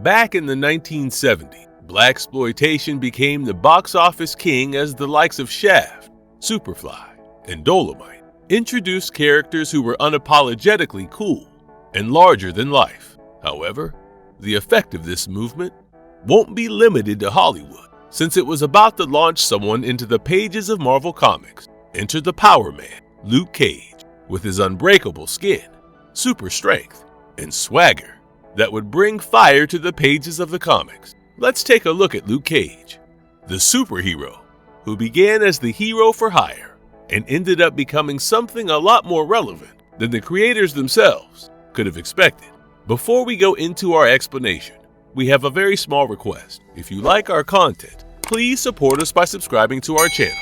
Back in the 1970s, blaxploitation became the box office king as the likes of Shaft, Superfly, and Dolomite introduced characters who were unapologetically cool and larger than life. However, the effect of this movement won't be limited to Hollywood, since it was about to launch someone into the pages of Marvel Comics. Enter the Power Man, Luke Cage, with his unbreakable skin, super strength, and swagger that would bring fire to the pages of the comics. Let's take a look at Luke Cage, the superhero who began as the hero for hire and ended up becoming something a lot more relevant than the creators themselves could have expected. Before we go into our explanation, we have a very small request. If you like our content, please support us by subscribing to our channel.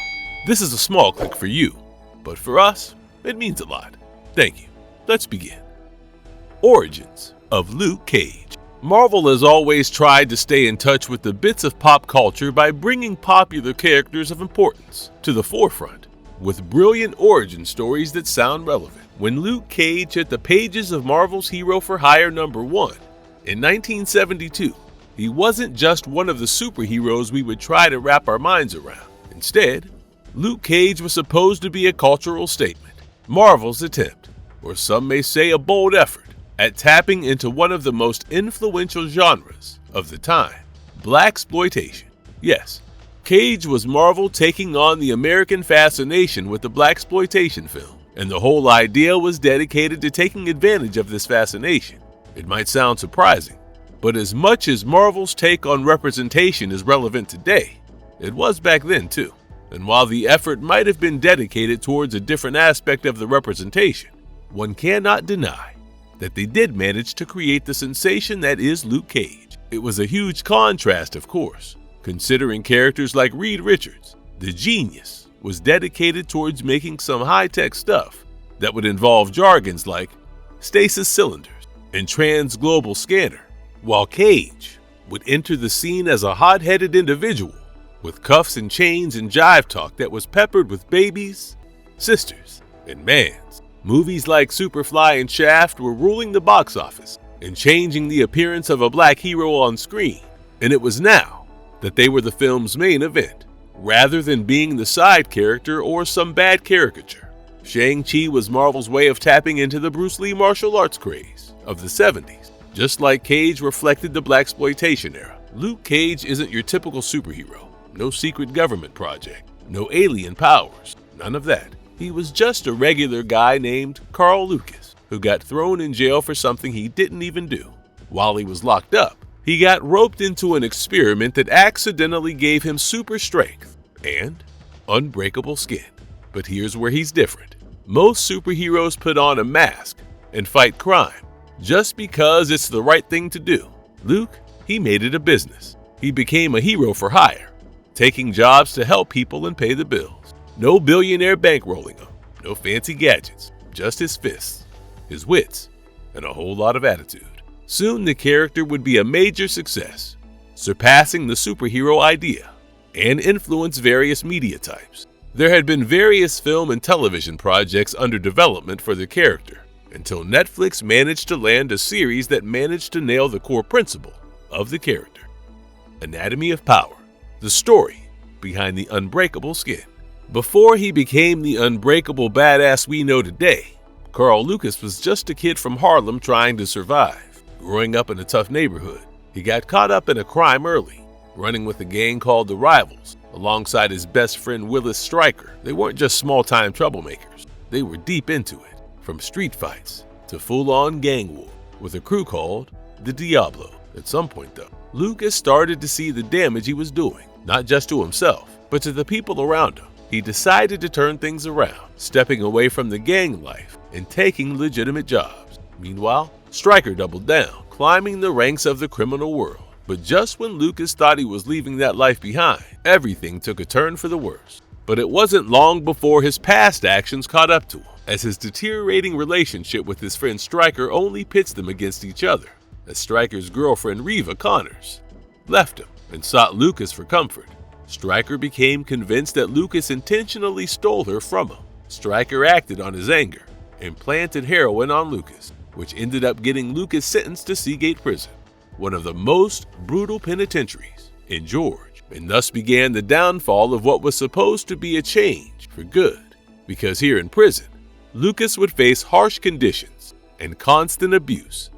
This is a small click for you, but for us, it means a lot. Thank you. Let's begin. Origins of Luke Cage. Marvel has always tried to stay in touch with the bits of pop culture by bringing popular characters of importance to the forefront, with brilliant origin stories that sound relevant. When Luke Cage hit the pages of Marvel's Hero for Hire #1 in 1972, he wasn't just one of the superheroes we would try to wrap our minds around. Instead, Luke Cage was supposed to be a cultural statement, Marvel's attempt, or some may say a bold effort, at tapping into one of the most influential genres of the time, blaxploitation. Yes, Cage was Marvel taking on the American fascination with the blaxploitation film, and the whole idea was dedicated to taking advantage of this fascination. It might sound surprising, but as much as Marvel's take on representation is relevant today, it was back then too. And while the effort might have been dedicated towards a different aspect of the representation, one cannot deny that they did manage to create the sensation that is Luke Cage. It was a huge contrast, of course, considering characters like Reed Richards. The genius was dedicated towards making some high-tech stuff that would involve jargons like stasis cylinders and trans-global scanner, while Cage would enter the scene as a hot-headed individual with cuffs and chains and jive talk that was peppered with babies, sisters, and mans. Movies like Superfly and Shaft were ruling the box office and changing the appearance of a black hero on screen, and it was now that they were the film's main event, rather than being the side character or some bad caricature. Shang-Chi was Marvel's way of tapping into the Bruce Lee martial arts craze of the 70s, just like Cage reflected the blaxploitation era. Luke Cage isn't your typical superhero. No secret government project, no alien powers, none of that. He was just a regular guy named Carl Lucas, who got thrown in jail for something he didn't even do. While he was locked up, he got roped into an experiment that accidentally gave him super strength and unbreakable skin. But here's where he's different. Most superheroes put on a mask and fight crime just because it's the right thing to do. Luke, he made it a business. He became a hero for hire, taking jobs to help people and pay the bills. No billionaire bankrolling him, no fancy gadgets, just his fists, his wits, and a whole lot of attitude. Soon the character would be a major success, surpassing the superhero idea, and influence various media types. There had been various film and television projects under development for the character, until Netflix managed to land a series that managed to nail the core principle of the character. Anatomy of Power, the story behind the unbreakable skin. Before he became the unbreakable badass we know today, Carl Lucas was just a kid from Harlem trying to survive. Growing up in a tough neighborhood, he got caught up in a crime early, running with a gang called the Rivals, alongside his best friend Willis Stryker. They weren't just small-time troublemakers. They were deep into it, from street fights to full-on gang war, with a crew called the Diablo. At some point, though, Lucas started to see the damage he was doing, not just to himself, but to the people around him. He decided to turn things around, stepping away from the gang life and taking legitimate jobs. Meanwhile, Stryker doubled down, climbing the ranks of the criminal world. But just when Lucas thought he was leaving that life behind, everything took a turn for the worse. But it wasn't long before his past actions caught up to him, as his deteriorating relationship with his friend Stryker only pits them against each other, as Stryker's girlfriend Reva Connors left him and sought Lucas for comfort. Stryker became convinced that Lucas intentionally stole her from him. Stryker acted on his anger and planted heroin on Lucas, which ended up getting Lucas sentenced to Seagate Prison. one of the most brutal penitentiaries in Georgia, and thus began the downfall of what was supposed to be a change for good. Because here in prison, Lucas would face harsh conditions and constant abuse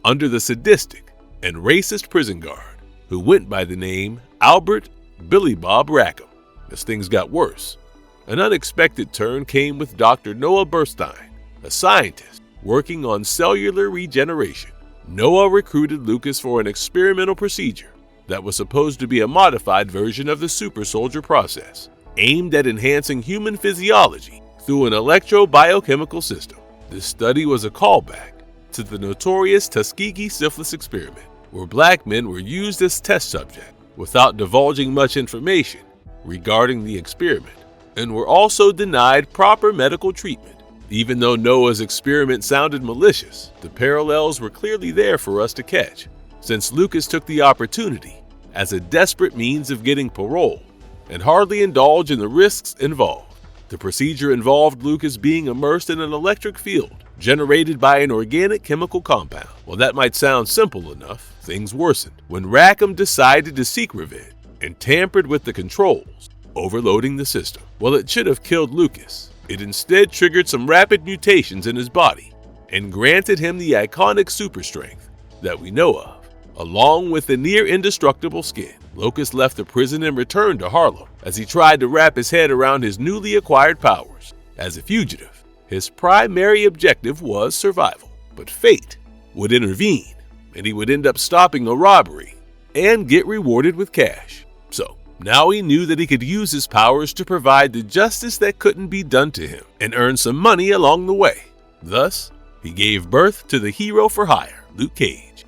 under the sadistic and racist prison guard who went by the name Albert Billy Bob Rackham. As things got worse, an unexpected turn came with Dr. Noah Burstein, a scientist working on cellular regeneration. Noah recruited Lucas for an experimental procedure that was supposed to be a modified version of the super soldier process, aimed at enhancing human physiology through an electro-biochemical system. This study was a callback to the notorious Tuskegee syphilis experiment, where black men were used as test subjects without divulging much information regarding the experiment, and were also denied proper medical treatment. Even though Noah's experiment sounded malicious, the parallels were clearly there for us to catch, since Lucas took the opportunity as a desperate means of getting parole and hardly indulged in the risks involved. The procedure involved Lucas being immersed in an electric field generated by an organic chemical compound. While that might sound simple enough, things worsened when Rackham decided to seek revenge and tampered with the controls, overloading the system. While it should have killed Lucas, it instead triggered some rapid mutations in his body and granted him the iconic super strength that we know of, along with the near indestructible skin. Lucas left the prison and returned to Harlem as he tried to wrap his head around his newly acquired powers. As a fugitive, his primary objective was survival, but fate would intervene and he would end up stopping a robbery and get rewarded with cash. So now he knew that he could use his powers to provide the justice that couldn't be done to him and earn some money along the way. Thus, he gave birth to the hero for hire, Luke Cage.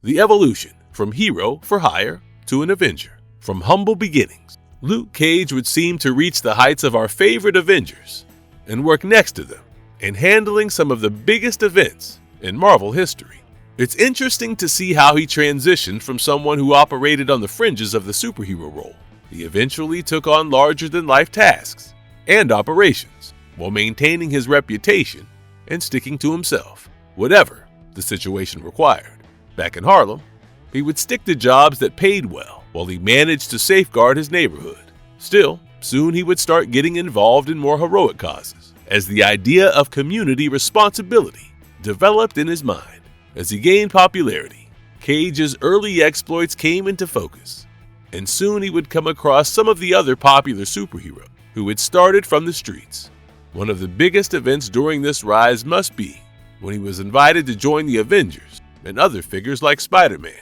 The evolution from hero for hire to an Avenger. From humble beginnings, Luke Cage would seem to reach the heights of our favorite Avengers and work next to them in handling some of the biggest events in Marvel history. It's interesting to see how he transitioned from someone who operated on the fringes of the superhero role. He eventually took on larger-than-life tasks and operations while maintaining his reputation and sticking to himself, whatever the situation required. Back in Harlem, he would stick to jobs that paid well while he managed to safeguard his neighborhood. Still, soon he would start getting involved in more heroic causes, as the idea of community responsibility developed in his mind. As he gained popularity, Cage's early exploits came into focus, and soon he would come across some of the other popular superheroes who had started from the streets. One of the biggest events during this rise must be when he was invited to join the Avengers and other figures like Spider-Man,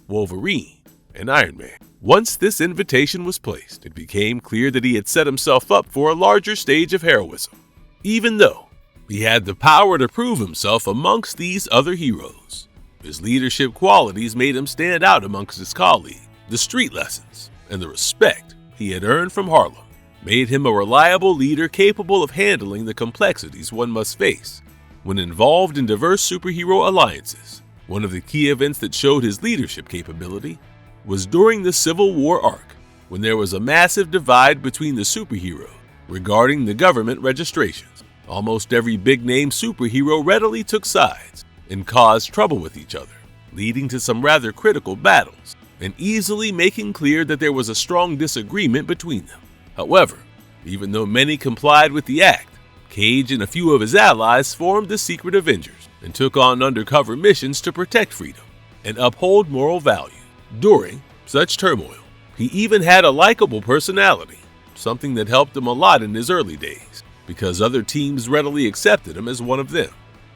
Wolverine, and Iron Man. Once this invitation was placed, it became clear that he had set himself up for a larger stage of heroism. Even though he had the power to prove himself amongst these other heroes, his leadership qualities made him stand out amongst his colleagues. The street lessons and the respect he had earned from Harlem made him a reliable leader capable of handling the complexities one must face when involved in diverse superhero alliances. One of the key events that showed his leadership capability was during the Civil War arc, when there was a massive divide between the superheroes regarding the government registrations. Almost every big-name superhero readily took sides and caused trouble with each other, leading to some rather critical battles and easily making clear that there was a strong disagreement between them. However, even though many complied with the act, Cage and a few of his allies formed the Secret Avengers and took on undercover missions to protect freedom and uphold moral values. During such turmoil, he even had a likable personality, something that helped him a lot in his early days, because other teams readily accepted him as one of them.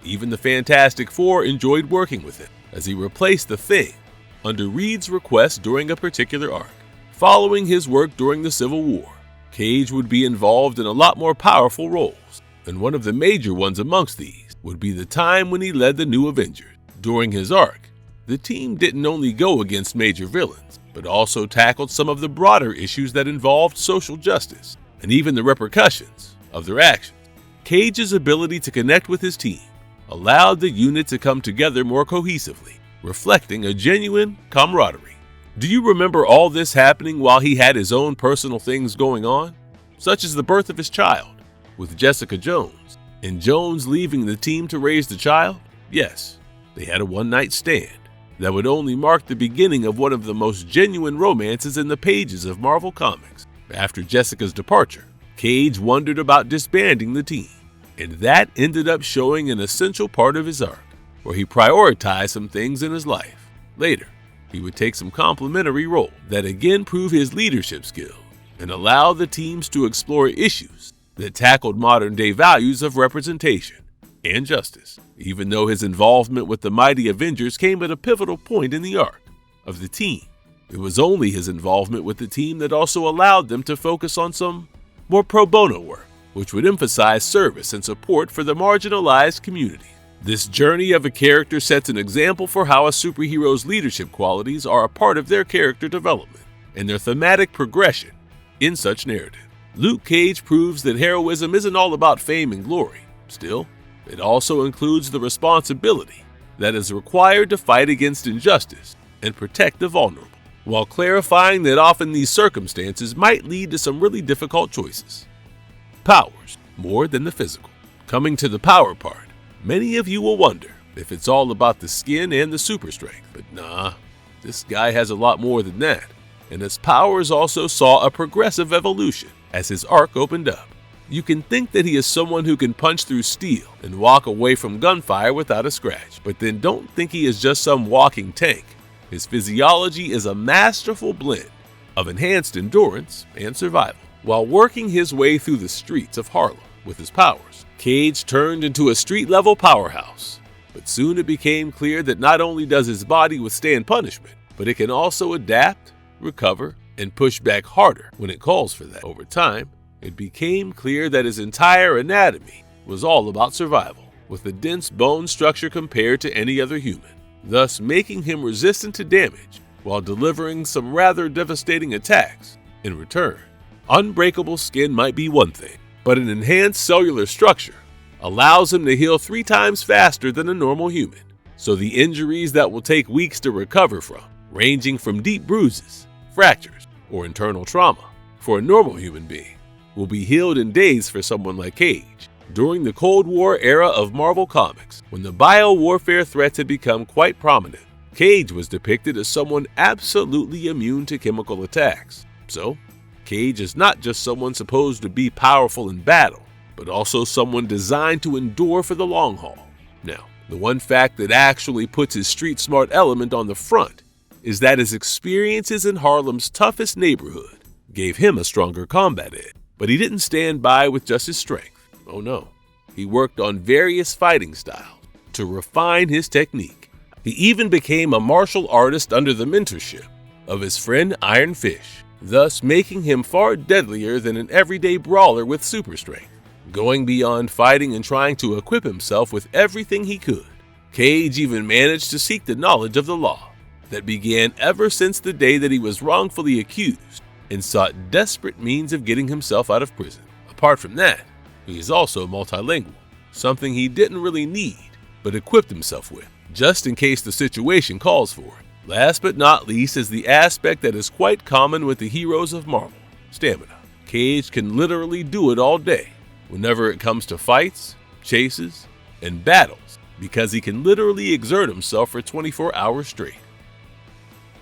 Even the Fantastic Four enjoyed working with him, as he replaced the Thing under Reed's request during a particular arc. Following his work during the Civil War, Cage would be involved in a lot more powerful roles, and one of the major ones amongst these would be the time when he led the New Avengers. During his arc, the team didn't only go against major villains, but also tackled some of the broader issues that involved social justice and even the repercussions of their actions. Cage's ability to connect with his team allowed the unit to come together more cohesively, reflecting a genuine camaraderie. Do you remember all this happening while he had his own personal things going on, such as the birth of his child with Jessica Jones, and Jones leaving the team to raise the child? Yes, they had a one-night stand, that would only mark the beginning of one of the most genuine romances in the pages of Marvel Comics. After Jessica's departure, Cage wondered about disbanding the team, and that ended up showing an essential part of his arc, where he prioritized some things in his life. Later, he would take some complementary role that again prove his leadership skills and allow the teams to explore issues that tackled modern-day values of representation and justice, even though his involvement with the mighty Avengers came at a pivotal point in the arc of the team. It was only his involvement with the team that also allowed them to focus on some more pro bono work, which would emphasize service and support for the marginalized community. This journey of a character sets an example for how a superhero's leadership qualities are a part of their character development and their thematic progression in such narrative. Luke Cage proves that heroism isn't all about fame and glory. Still, it also includes the responsibility that is required to fight against injustice and protect the vulnerable, while clarifying that often these circumstances might lead to some really difficult choices. Powers, more than the physical. Coming to the power part, many of you will wonder if it's all about the skin and the super strength, but nah, this guy has a lot more than that, and his powers also saw a progressive evolution as his arc opened up. You can think that he is someone who can punch through steel and walk away from gunfire without a scratch, but then don't think he is just some walking tank. His physiology is a masterful blend of enhanced endurance and survival. While working his way through the streets of Harlem with his powers, Cage turned into a street-level powerhouse. But soon it became clear that not only does his body withstand punishment, but it can also adapt, recover, and push back harder when it calls for that. Over time, it became clear that his entire anatomy was all about survival, with a dense bone structure compared to any other human, thus making him resistant to damage while delivering some rather devastating attacks in return. Unbreakable skin might be one thing, but an enhanced cellular structure allows him to heal 3 times faster than a normal human, so the injuries that will take weeks to recover from, ranging from deep bruises, fractures, or internal trauma for a normal human being, will be healed in days for someone like Cage. During the Cold War era of Marvel Comics, when the bio-warfare threats had become quite prominent, Cage was depicted as someone absolutely immune to chemical attacks. So, Cage is not just someone supposed to be powerful in battle, but also someone designed to endure for the long haul. Now, the one fact that actually puts his street-smart element on the front is that his experiences in Harlem's toughest neighborhood gave him a stronger combat edge. But he didn't stand by with just his strength. Oh no. He worked on various fighting styles to refine his technique. He even became a martial artist under the mentorship of his friend Iron Fist, thus making him far deadlier than an everyday brawler with super strength. Going beyond fighting and trying to equip himself with everything he could, Cage even managed to seek the knowledge of the law that began ever since the day that he was wrongfully accused and sought desperate means of getting himself out of prison. Apart from that, he is also multilingual, something he didn't really need, but equipped himself with, just in case the situation calls for it. Last but not least is the aspect that is quite common with the heroes of Marvel: stamina. Cage can literally do it all day, whenever it comes to fights, chases, and battles, because he can literally exert himself for 24 hours straight.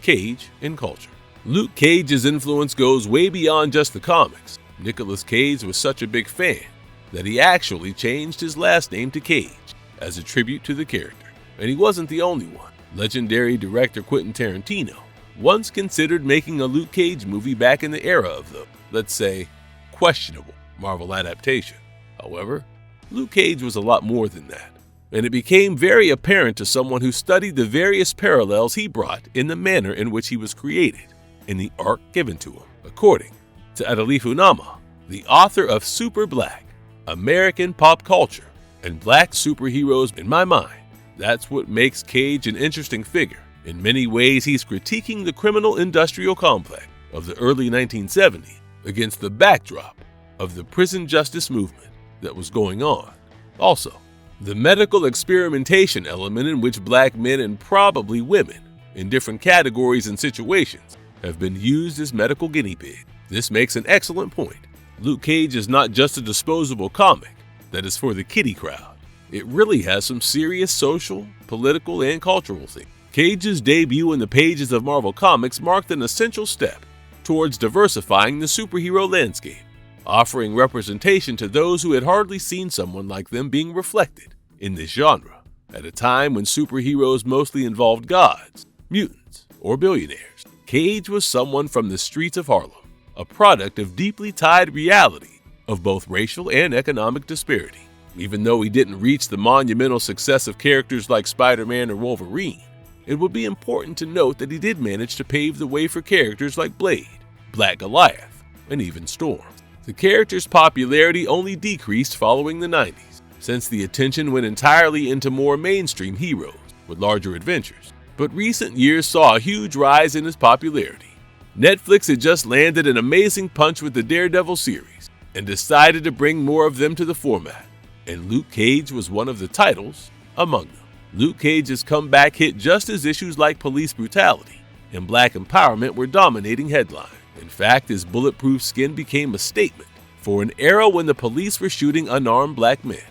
Cage in culture. Luke Cage's influence goes way beyond just the comics. Nicolas Cage was such a big fan that he actually changed his last name to Cage as a tribute to the character. And he wasn't the only one. Legendary director Quentin Tarantino once considered making a Luke Cage movie back in the era of the, let's say, questionable Marvel adaptation. However, Luke Cage was a lot more than that, and it became very apparent to someone who studied the various parallels he brought in the manner in which he was created in the arc given to him. According to Adelifu Nama, the author of Super Black, American Pop Culture, and Black Superheroes, in my mind, that's what makes Cage an interesting figure. In many ways, he's critiquing the criminal industrial complex of the early 1970s against the backdrop of the prison justice movement that was going on. Also, the medical experimentation element in which black men and probably women in different categories and situations have been used as medical guinea pigs. This makes an excellent point. Luke Cage is not just a disposable comic that is for the kiddie crowd. It really has some serious social, political, and cultural themes. Cage's debut in the pages of Marvel Comics marked an essential step towards diversifying the superhero landscape, offering representation to those who had hardly seen someone like them being reflected in this genre, at a time when superheroes mostly involved gods, mutants, or billionaires. Cage was someone from the streets of Harlem, a product of deeply tied reality of both racial and economic disparity. Even though he didn't reach the monumental success of characters like Spider-Man or Wolverine, it would be important to note that he did manage to pave the way for characters like Blade, Black Goliath, and even Storm. The character's popularity only decreased following the 90s, since the attention went entirely into more mainstream heroes with larger adventures. But recent years saw a huge rise in his popularity. Netflix had just landed an amazing punch with the Daredevil series and decided to bring more of them to the format, and Luke Cage was one of the titles among them. Luke Cage's comeback hit just as issues like police brutality and black empowerment were dominating headlines. In fact, his bulletproof skin became a statement for an era when the police were shooting unarmed black men.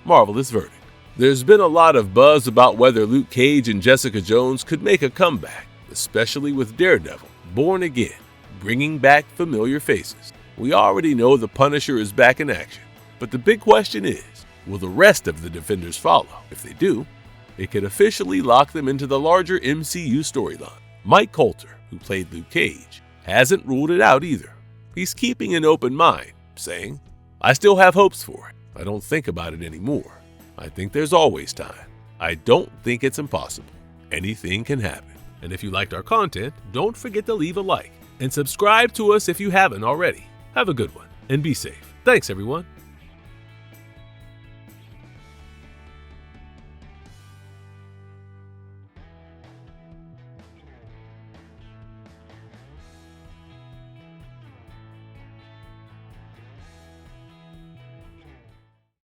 Marvelous verdict. There's been a lot of buzz about whether Luke Cage and Jessica Jones could make a comeback, especially with Daredevil, Born Again, bringing back familiar faces. We already know the Punisher is back in action, but the big question is, will the rest of the Defenders follow? If they do, it could officially lock them into the larger MCU storyline. Mike Coulter, who played Luke Cage, hasn't ruled it out either. He's keeping an open mind, saying, "I still have hopes for it. I don't think about it anymore. I think there's always time. I don't think it's impossible. Anything can happen." And if you liked our content, don't forget to leave a like and subscribe to us if you haven't already. Have a good one and be safe. Thanks, everyone.